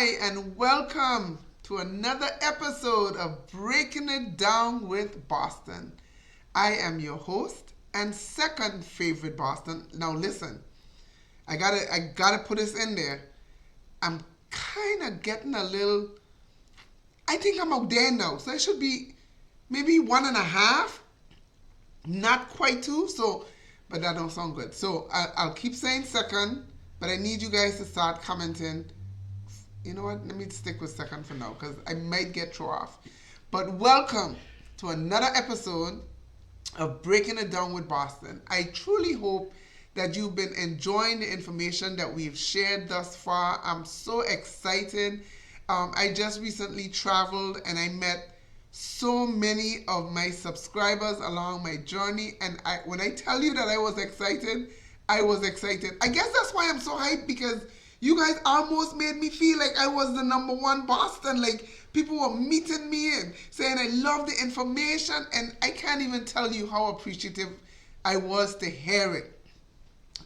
Hi, and welcome to another episode of Breaking It Down with Boston. I am your host and second favorite Boston. Now listen, I gotta put this in there. I'm kind of getting a little. I think I'm out there now, so it should be maybe 1.5, not quite 2. So, but that don't sound good. So I'll keep saying second, but I need you guys to start commenting. You know what? Let me stick with second for now because I might get thrown off. But welcome to another episode of Breaking It Down with Boston. I truly hope that you've been enjoying the information that we've shared thus far. I'm so excited. I just recently traveled and I met so many of my subscribers along my journey. And when I tell you that I was excited, I was excited. I guess that's why I'm so hyped, because you guys almost made me feel like I was the number one Boston. Like, people were meeting me and saying I love the information, and I can't even tell you how appreciative I was to hear it.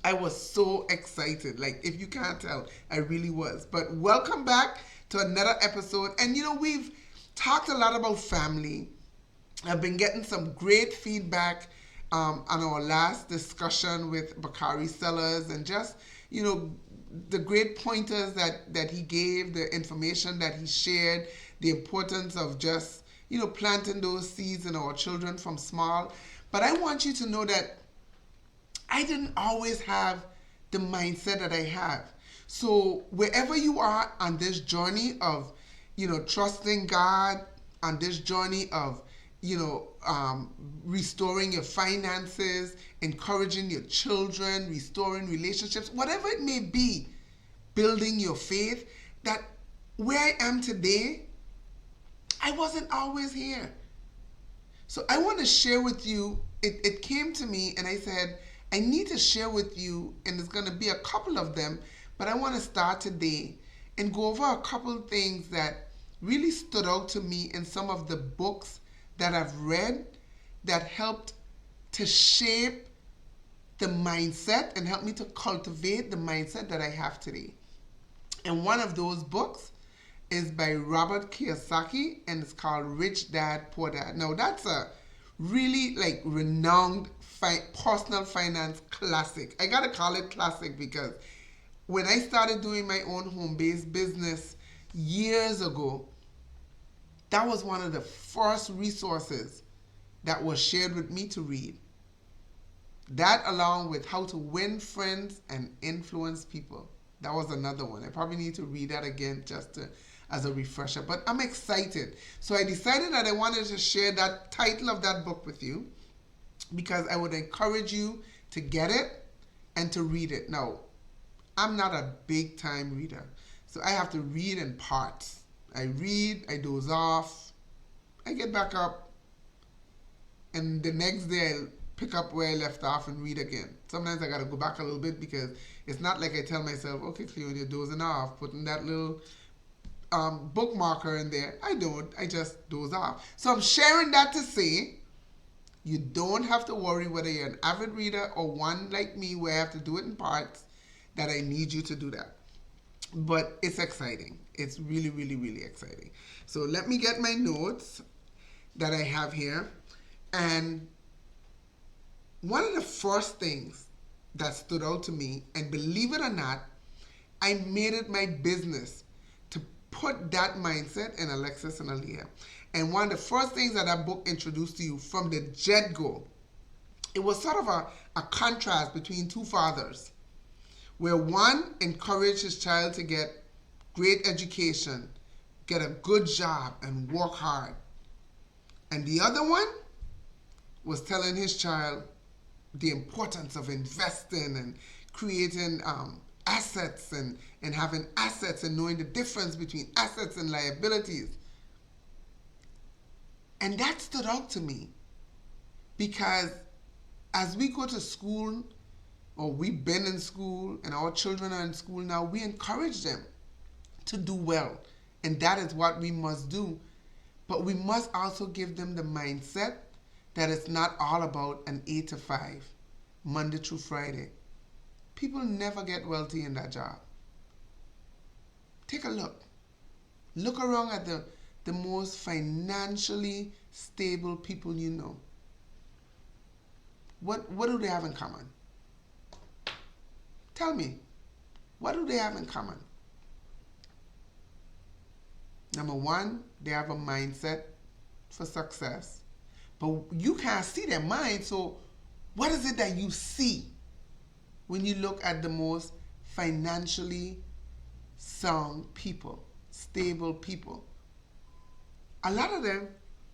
I was so excited. Like, if you can't tell, I really was. But welcome back to another episode. And we've talked a lot about family. I've been getting some great feedback on our last discussion with Bakari Sellers, and just, the great pointers that he gave, the information that he shared, the importance of just, planting those seeds in our children from small. But I want you to know that I didn't always have the mindset that I have. So wherever you are on this journey of, trusting God, on this journey of, restoring your finances, encouraging your children, restoring relationships, whatever it may be, building your faith, that where I am today, I wasn't always here. So I want to share with you, it came to me and I said, I need to share with you, and there's going to be a couple of them, but I want to start today and go over a couple of things that really stood out to me in some of the books that I've read that helped to shape the mindset and help me to cultivate the mindset that I have today. And one of those books is by Robert Kiyosaki, and it's called Rich Dad, Poor Dad. Now, that's a really renowned personal finance classic. I gotta call it classic because when I started doing my own home-based business years ago, that was one of the first resources that was shared with me to read. That, along with How to Win Friends and Influence People. That was another one. I probably need to read that again just as a refresher. But I'm excited. So I decided that I wanted to share that title of that book with you because I would encourage you to get it and to read it. Now, I'm not a big time reader, so I have to read in parts. I read, I doze off, I get back up, and the next day I'll pick up where I left off and read again. Sometimes I gotta go back a little bit because it's not like I tell myself, okay, Cleon, you're dozing off, putting that little bookmarker in there. I don't, I just doze off. So I'm sharing that to say, you don't have to worry whether you're an avid reader or one like me where I have to do it in parts, that I need you to do that. But it's exciting. It's really, really, really exciting. So let me get my notes that I have here. And one of the first things that stood out to me, and believe it or not, I made it my business to put that mindset in Alexis and Aaliyah. And one of the first things that book introduced to you from the get-go, it was sort of a contrast between two fathers, where one encouraged his child to get great education, get a good job, and work hard. And the other one was telling his child the importance of investing and creating assets and having assets and knowing the difference between assets and liabilities. And that stood out to me because as we go to school, or we've been in school and our children are in school now, we encourage them to do well. And that is what we must do. But we must also give them the mindset that it's not all about an 8 to 5, Monday through Friday. People never get wealthy in that job. Take a look. Look around at the most financially stable people you know. What do they have in common? Tell me. What do they have in common? Number one, they have a mindset for success. But you can't see their mind, so what is it that you see when you look at the most financially sound people, stable people? A lot of them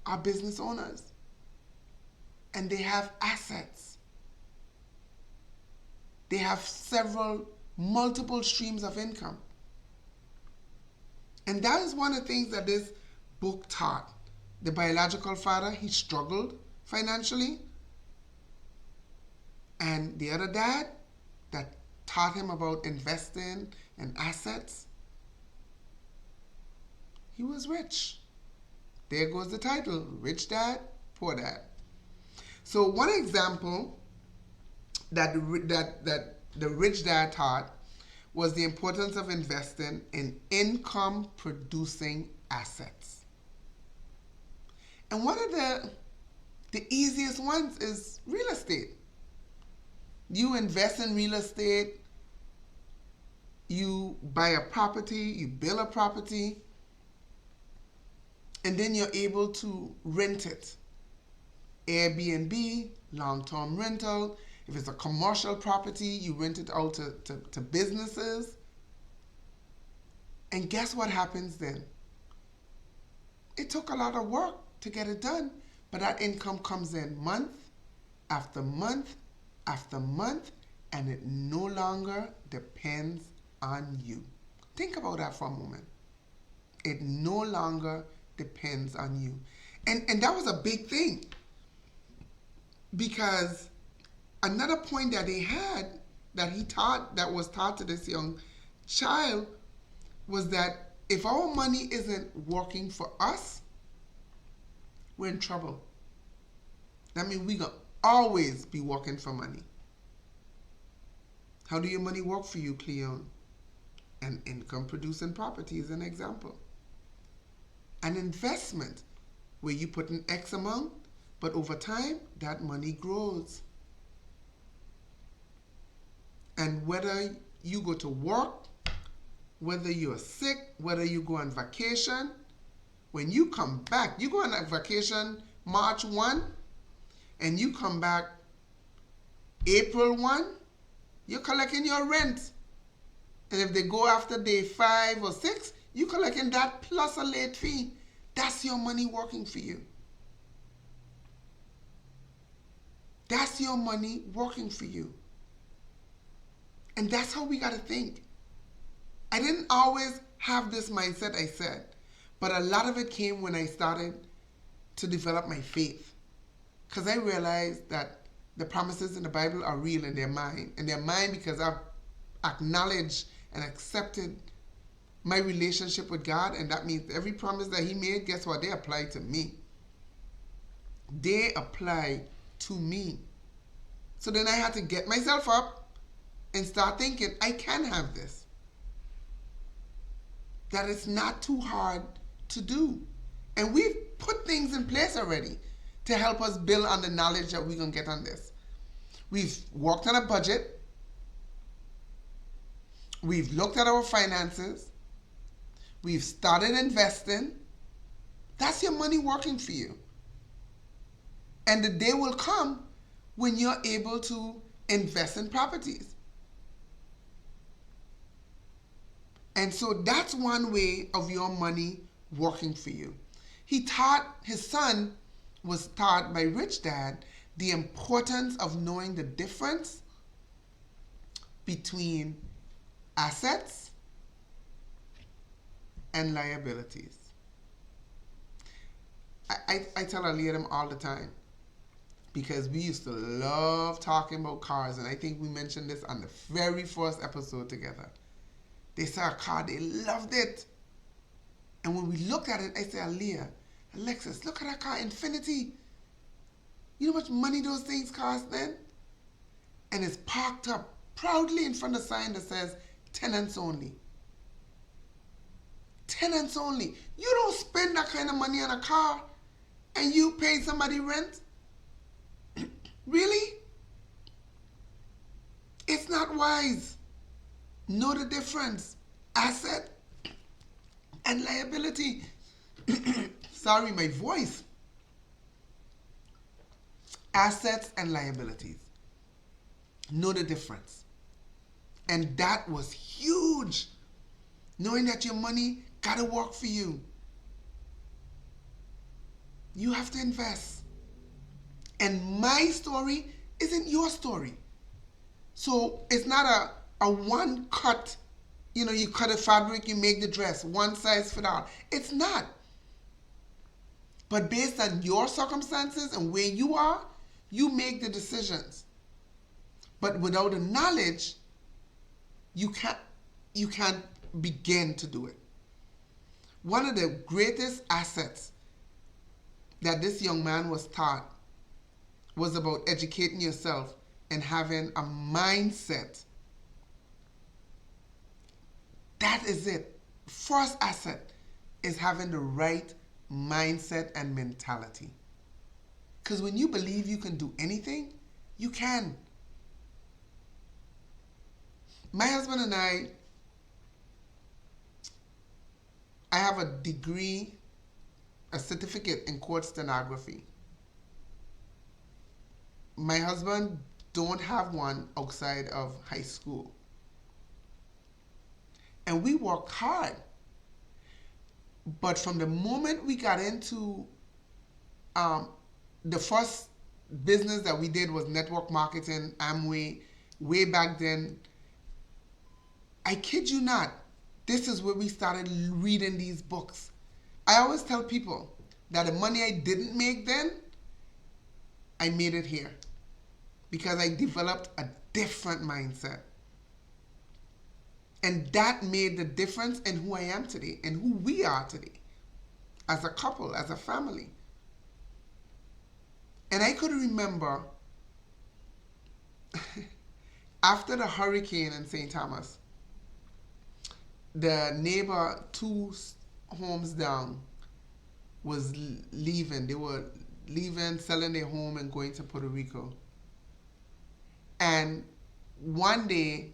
are business owners and they have assets. They have multiple streams of income. And that is one of the things that this book taught. The biological father, he struggled financially. And the other dad that taught him about investing and assets, he was rich. There goes the title, Rich Dad, Poor Dad. So one example that the rich dad taught was the importance of investing in income-producing assets. And one of the easiest ones is real estate. You invest in real estate, you buy a property, you build a property, and then you're able to rent it. Airbnb, long-term rental. If it's a commercial property, you rent it out to businesses. And guess what happens then? It took a lot of work to get it done, but that income comes in month after month after month, and it no longer depends on you. Think about that for a moment. It no longer depends on you. And that was a big thing, because another point that they had that was taught to this young child was that if our money isn't working for us, we're in trouble. That means we're going to always be working for money. How do your money work for you, Cleon? An income-producing property is an example. An investment where you put an X amount, but over time, that money grows. And whether you go to work, whether you're sick, whether you go on vacation, when you come back, you go on a vacation March 1, and you come back April 1, you're collecting your rent. And if they go after day 5 or 6, you're collecting that plus a late fee. That's your money working for you. That's your money working for you. And that's how we got to think. I didn't always have this mindset, I said, but a lot of it came when I started to develop my faith. Because I realized that the promises in the Bible are real in their mind. In their mind because I've acknowledged and accepted my relationship with God, and that means every promise that He made, guess what? They apply to me. They apply to me. So then I had to get myself up and start thinking, I can have this. That it's not too hard to do. And we've put things in place already to help us build on the knowledge that we're going to get on this. We've worked on a budget. We've looked at our finances. We've started investing. That's your money working for you. And the day will come when you're able to invest in properties. And so that's one way of your money working for you. His son was taught by Rich Dad the importance of knowing the difference between assets and liabilities. I tell Aaliyah all the time, because we used to love talking about cars, and I think we mentioned this on the very first episode together. They saw a car, they loved it. And when we looked at it, I said, Aaliyah, Alexis, look at that car, Infinity. You know how much money those things cost then? And it's parked up proudly in front of a sign that says, tenants only. Tenants only. You don't spend that kind of money on a car and you pay somebody rent? Really? It's not wise. Know the difference. Asset and liability. Sorry, my voice. Assets and liabilities. Know the difference. And that was huge. Knowing that your money gotta work for you. You have to invest. And my story isn't your story. So it's not a one cut, you cut a fabric, you make the dress, one size fit all. It's not. But based on your circumstances and where you are, you make the decisions. But without the knowledge, you can't begin to do it. One of the greatest assets that this young man was taught was about educating yourself and having a mindset. That is it. First asset is having the right mindset and mentality. Because when you believe you can do anything, you can. My husband and I have a degree, a certificate in court stenography. My husband don't have one outside of high school. And we worked hard. But from the moment we got into the first business that we did was network marketing, Amway, way back then. I kid you not, this is where we started reading these books. I always tell people that the money I didn't make then, I made it here. Because I developed a different mindset. And that made the difference in who I am today and who we are today. As a couple, as a family. And I could remember after the hurricane in St. Thomas, the neighbor 2 homes down was leaving. They were leaving, selling their home and going to Puerto Rico. And one day,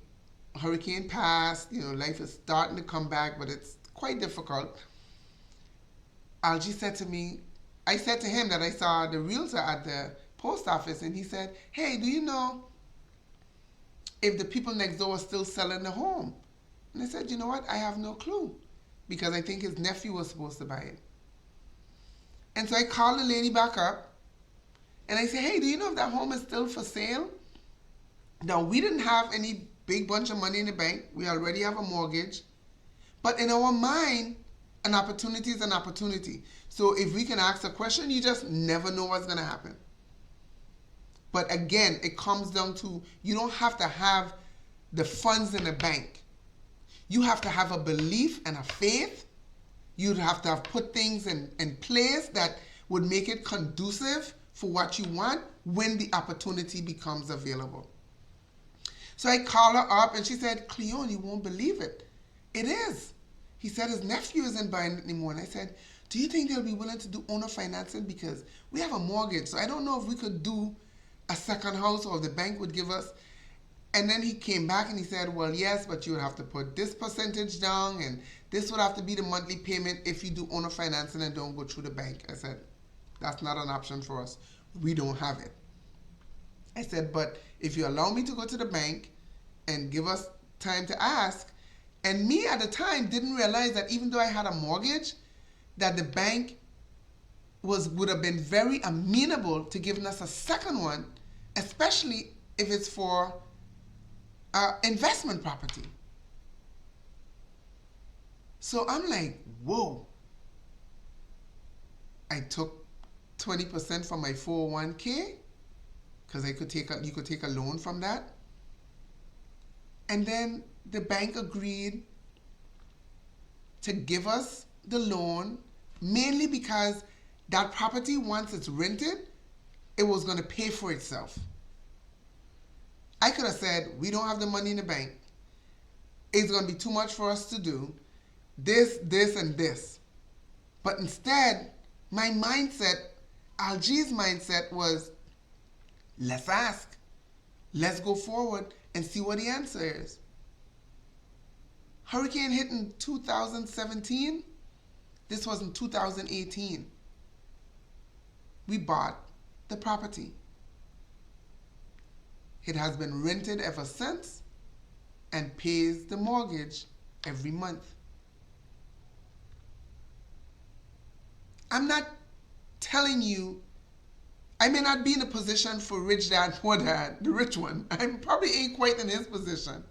hurricane passed, life is starting to come back, but it's quite difficult. Algie said to me, I said to him that I saw the realtor at the post office, and he said, hey, do you know if the people next door are still selling the home? And I said, you know what? I have no clue, because I think his nephew was supposed to buy it. And so I called the lady back up, and I said, hey, do you know if that home is still for sale? Now, we didn't have any big bunch of money in the bank. We already have a mortgage. But in our mind, an opportunity is an opportunity. So if we can ask a question, you just never know what's going to happen. But again, it comes down to, you don't have to have the funds in the bank. You have to have a belief and a faith. You'd have to have put things in place that would make it conducive for what you want when the opportunity becomes available. So I called her up and she said, Cleone, you won't believe it. It is. He said his nephew isn't buying it anymore. And I said, do you think they'll be willing to do owner financing? Because we have a mortgage. So I don't know if we could do a second house or if the bank would give us. And then he came back and he said, well, yes, but you would have to put this percentage down and this would have to be the monthly payment if you do owner financing and don't go through the bank. I said, that's not an option for us. We don't have it. I said, but if you allow me to go to the bank and give us time to ask, and me at the time didn't realize that even though I had a mortgage, that the bank would have been very amenable to giving us a second one, especially if it's for investment property. So I'm like, whoa. I took 20% from my 401k because you could take a loan from that. And then the bank agreed to give us the loan mainly because that property, once it's rented, it was going to pay for itself. I could have said, we don't have the money in the bank. It's going to be too much for us to do. this, and this. But instead, my mindset, Algie's mindset was, let's ask. Let's go forward and see what the answer is. Hurricane hit in 2017. This was in 2018. We bought the property. It has been rented ever since and pays the mortgage every month. I'm not telling you, I may not be in a position for rich dad, poor dad, the rich one. I probably ain't quite in his position.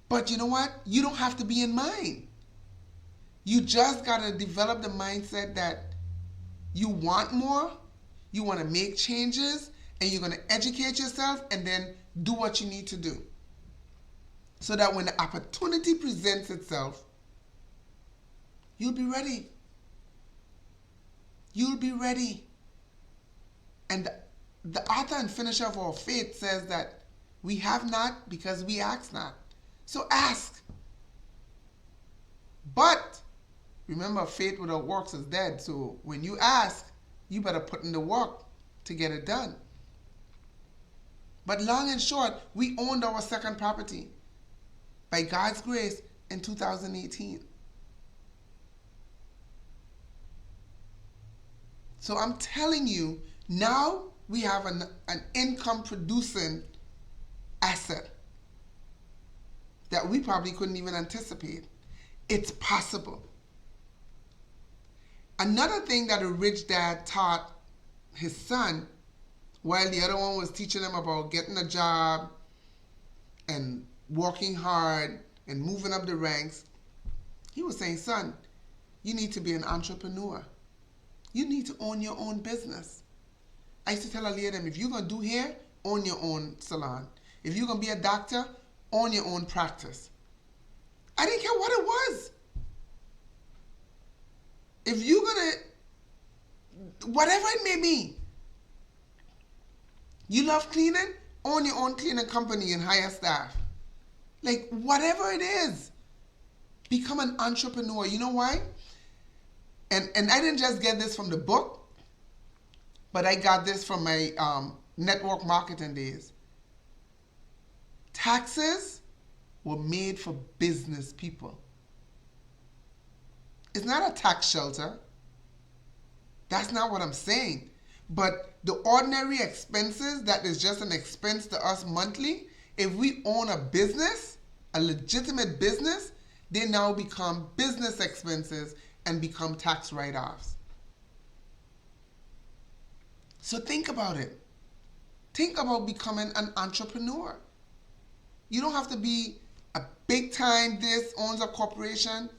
But you know what? You don't have to be in mine. You just got to develop the mindset that you want more, you want to make changes, and you're going to educate yourself and then do what you need to do. So that when the opportunity presents itself, you'll be ready. You'll be ready. And the author and finisher of our faith says that we have not because we ask not. So ask. But remember, faith without works is dead. So when you ask, you better put in the work to get it done. But long and short, we owned our second property by God's grace in 2018. So I'm telling you, now we have an income producing asset that we probably couldn't even anticipate. It's possible. Another thing that a rich dad taught his son, while the other one was teaching him about getting a job and working hard and moving up the ranks, he was saying, son, you need to be an entrepreneur. You need to own your own business. I used to tell Aaliyah them, if you're going to do hair, own your own salon. If you're going to be a doctor, own your own practice. I didn't care what it was. If you're going to, whatever it may be, you love cleaning, own your own cleaning company and hire staff. Like, whatever it is, become an entrepreneur. You know why? And I didn't just get this from the book, but I got this from my network marketing days. Taxes were made for business people. It's not a tax shelter. That's not what I'm saying. But the ordinary expenses that is just an expense to us monthly, if we own a business, a legitimate business, they now become business expenses and become tax write-offs. So think about it. Think about becoming an entrepreneur. You don't have to be a big time this owns a corporation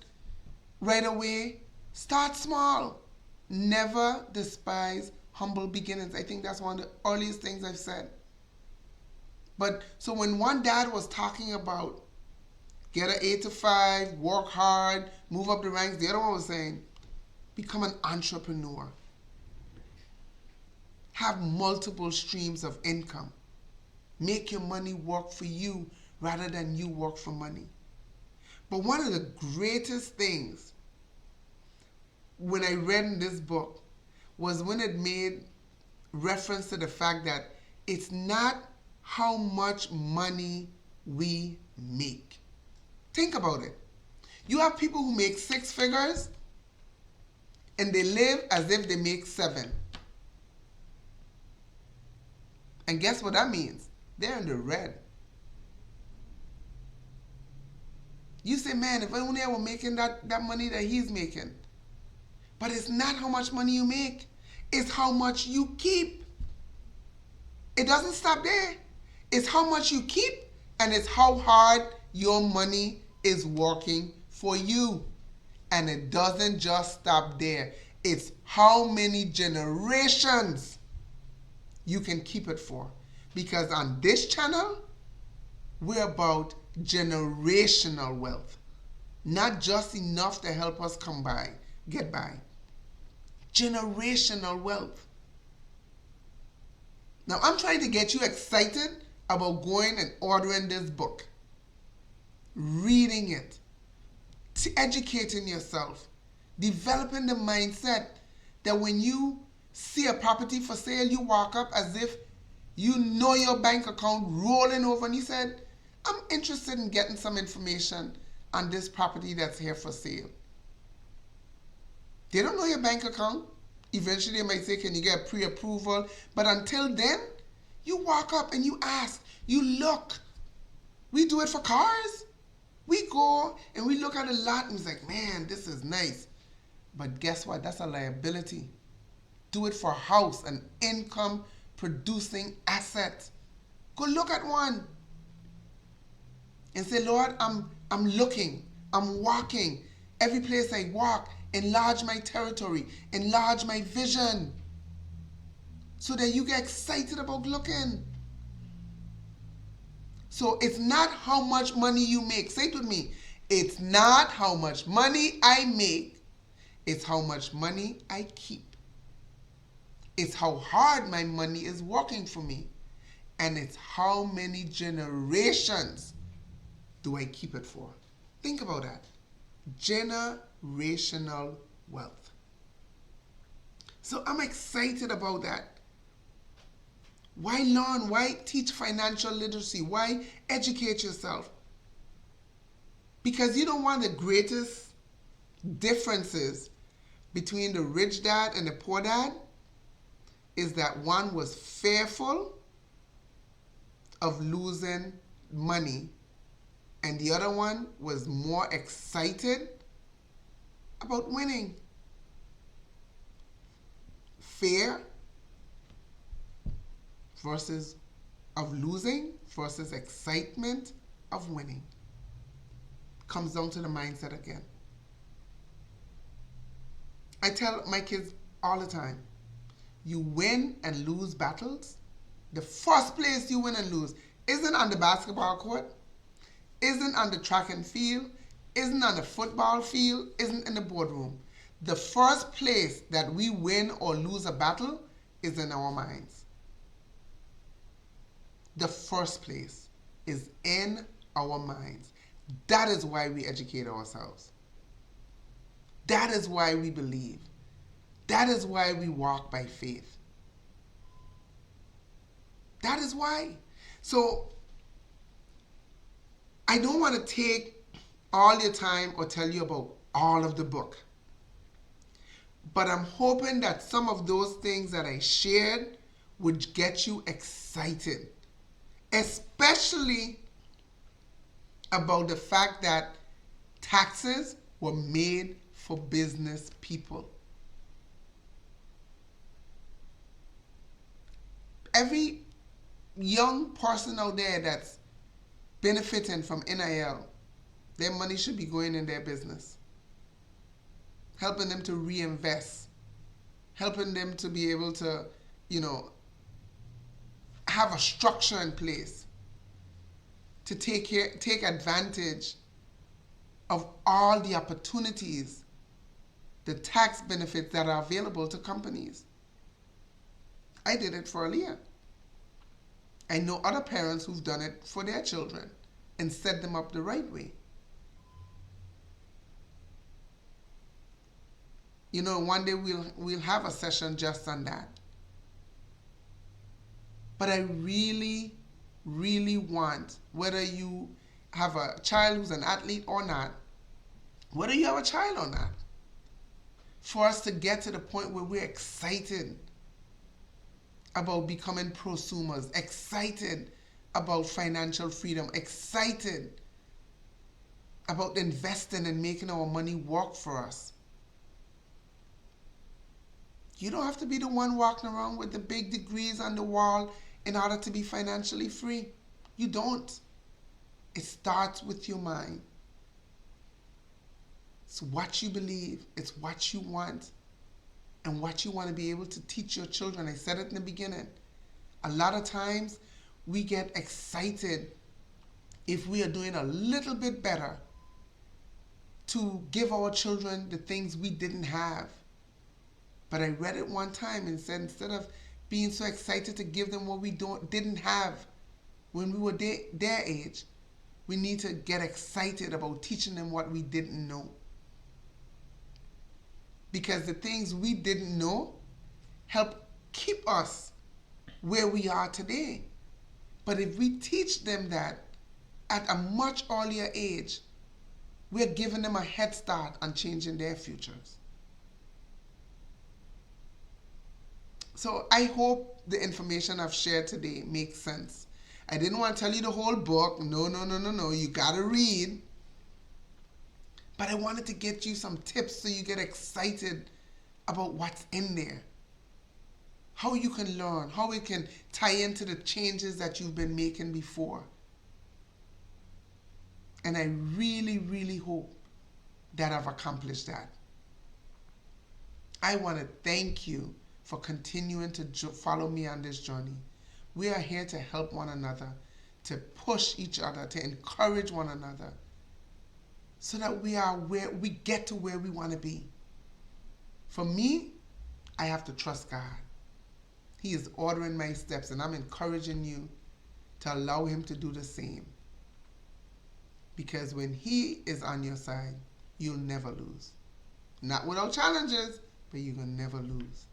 right away. Start small. Never despise humble beginnings. I think that's one of the earliest things I've said. But so when one dad was talking about get an 8 to 5, work hard, move up the ranks, the other one was saying become an entrepreneur. Have multiple streams of income. Make your money work for you rather than you work for money. But one of the greatest things when I read in this book was when it made reference to the fact that it's not how much money we make. Think about it. You have people who make 6 figures and they live as if they make 7. And guess what that means? They're in the red. You say, man, if only I were making that money that he's making. But it's not how much money you make. It's how much you keep. It doesn't stop there. It's how much you keep, and it's how hard your money is working for you. And it doesn't just stop there. It's how many generations you can keep it for. Because on this channel, we're about generational wealth. Not just enough to help us get by. Generational wealth. Now, I'm trying to get you excited about going and ordering this book, reading it, educating yourself, developing the mindset that when you see a property for sale, you walk up as if you know your bank account rolling over and you said, I'm interested in getting some information on this property that's here for sale. They don't know your bank account. Eventually they might say, can you get pre-approval? But until then, you walk up and you ask, you look. We do it for cars. We go and we look at a lot and it's like, man, this is nice. But guess what? That's a liability. Do it for a house, an income producing asset. Go look at one and say, Lord, I'm looking, I'm walking. Every place I walk, enlarge my territory, enlarge my vision, so that you get excited about looking. So it's not how much money you make. Say it with me. It's not how much money I make. It's how much money I keep. It's how hard my money is working for me. And it's how many generations do I keep it for? Think about that. Generational wealth. So I'm excited about that. Why learn? Why teach financial literacy? Why educate yourself? Because you don't want the greatest differences between the rich dad and the poor dad is that one was fearful of losing money and the other one was more excited about winning. Fear versus of losing versus excitement of winning. Comes down to the mindset again. I tell my kids all the time, you win and lose battles. The first place you win and lose isn't on the basketball court, isn't on the track and field, isn't on the football field, isn't in the boardroom. The first place that we win or lose a battle is in our minds. The first place is in our minds. That is why we educate ourselves. That is why we believe. That is why we walk by faith. That is why. So, I don't want to take all your time or tell you about all of the book. But I'm hoping that some of those things that I shared would get you excited. Especially about the fact that taxes were made for business people. Every young person out there that's benefiting from NIL, their money should be going in their business, helping them to reinvest, helping them to be able to, have a structure in place to take advantage of all the opportunities, the tax benefits that are available to companies. I did it for Aaliyah. I know other parents who've done it for their children and set them up the right way. One day we'll have a session just on that. But I really, really want, whether you have a child who's an athlete or not, whether you have a child or not, for us to get to the point where we're excited about becoming prosumers, excited about financial freedom, excited about investing and making our money work for us. You don't have to be the one walking around with the big degrees on the wall in order to be financially free. You don't. It starts with your mind. It's what you believe. It's what you want. And what you want to be able to teach your children. I said it in the beginning. A lot of times we get excited if we are doing a little bit better to give our children the things we didn't have. But I read it one time and said, instead of being so excited to give them what we didn't have when we were their age, We need to get excited about teaching them what we didn't know. Because the things we didn't know help keep us where we are today. But if we teach them that at a much earlier age, we're giving them a head start on changing their futures. So I hope the information I've shared today makes sense. I didn't want to tell you the whole book. No. You got to read. But I wanted to get you some tips so you get excited about what's in there. How you can learn, how it can tie into the changes that you've been making before. And I really, really hope that I've accomplished that. I want to thank you for continuing to follow me on this journey. We are here to help one another, to push each other, to encourage one another, so that we get to where we want to be. For me, I have to trust God. He is ordering my steps, and I'm encouraging you to allow him to do the same. Because when he is on your side, you'll never lose. Not without challenges, but you will never lose.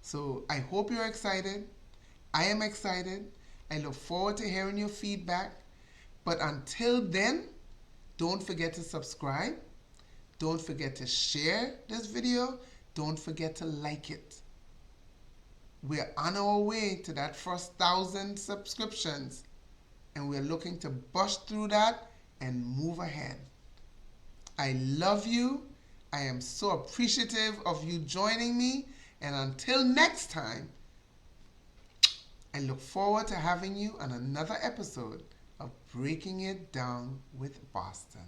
So I hope you're excited. I am excited. I look forward to hearing your feedback. But until then, don't forget to subscribe. Don't forget to share this video. Don't forget to like it. We're on our way to that first 1,000 subscriptions. And we're looking to bust through that and move ahead. I love you. I am so appreciative of you joining me. And until next time, I look forward to having you on another episode of Breaking It Down with Boston.